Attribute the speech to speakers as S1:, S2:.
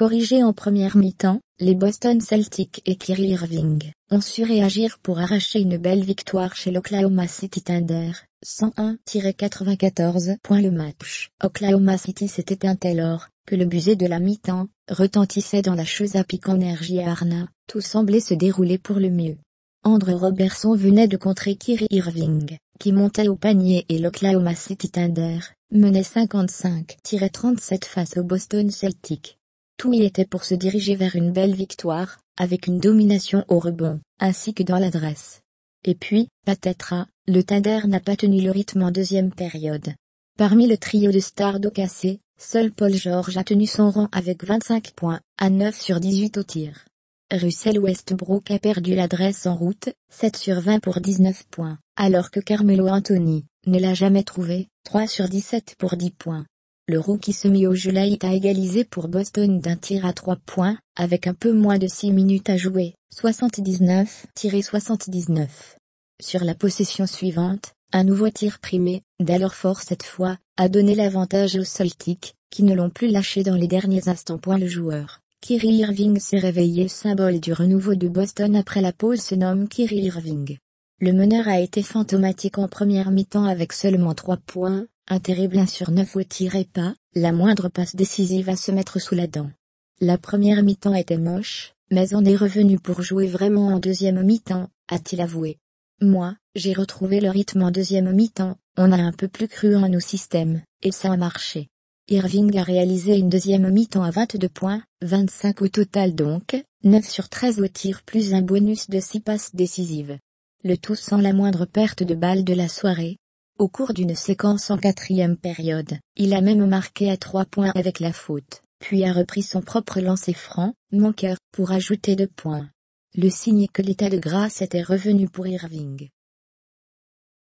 S1: Corrigés en première mi-temps, les Boston Celtics et Kyrie Irving ont su réagir pour arracher une belle victoire chez l'Oklahoma City Thunder, 101-94 points le match. Oklahoma City s'est éteint alors que le buzzer de la mi-temps retentissait dans la Chesapeake Energy Arena, tout semblait se dérouler pour le mieux. Andrew Robertson venait de contrer Kyrie Irving, qui montait au panier et l'Oklahoma City Thunder menait 55-37 face aux Boston Celtics. Tout y était pour se diriger vers une belle victoire, avec une domination au rebond, ainsi que dans l'adresse. Et puis, patatras, le Thunder n'a pas tenu le rythme en deuxième période. Parmi le trio de stars d'OKC, seul Paul George a tenu son rang avec 25 points, à 9 sur 18 au tir. Russell Westbrook a perdu l'adresse en route, 7 sur 20 pour 19 points, alors que Carmelo Anthony ne l'a jamais trouvé, 3 sur 17 pour 10 points. Le rookie semi au jeu light a égalisé pour Boston d'un tir à 3 points, avec un peu moins de 6 minutes à jouer, 79-79. Sur la possession suivante, un nouveau tir primé, d'Al Horford cette fois, a donné l'avantage aux Celtics, qui ne l'ont plus lâché dans les derniers instants. Le joueur Kyrie Irving s'est réveillé. Le symbole du renouveau de Boston après la pause se nomme Kyrie Irving. Le meneur a été fantomatique en première mi-temps avec seulement 3 points, un terrible 1 sur 9 au tir et pas la moindre passe décisive à se mettre sous la dent. La première mi-temps était moche, mais on est revenu pour jouer vraiment en deuxième mi-temps, a-t-il avoué. Moi, j'ai retrouvé le rythme en deuxième mi-temps, on a un peu plus cru en nos systèmes, et ça a marché. Irving a réalisé une deuxième mi-temps à 22 points, 25 au total donc, 9 sur 13 au tir plus un bonus de 6 passes décisives. Le tout sans la moindre perte de balle de la soirée. Au cours d'une séquence en quatrième période, il a même marqué à 3 points avec la faute, puis a repris son propre lancer franc, manqueur, pour ajouter 2 points. Le signe que l'état de grâce était revenu pour Irving.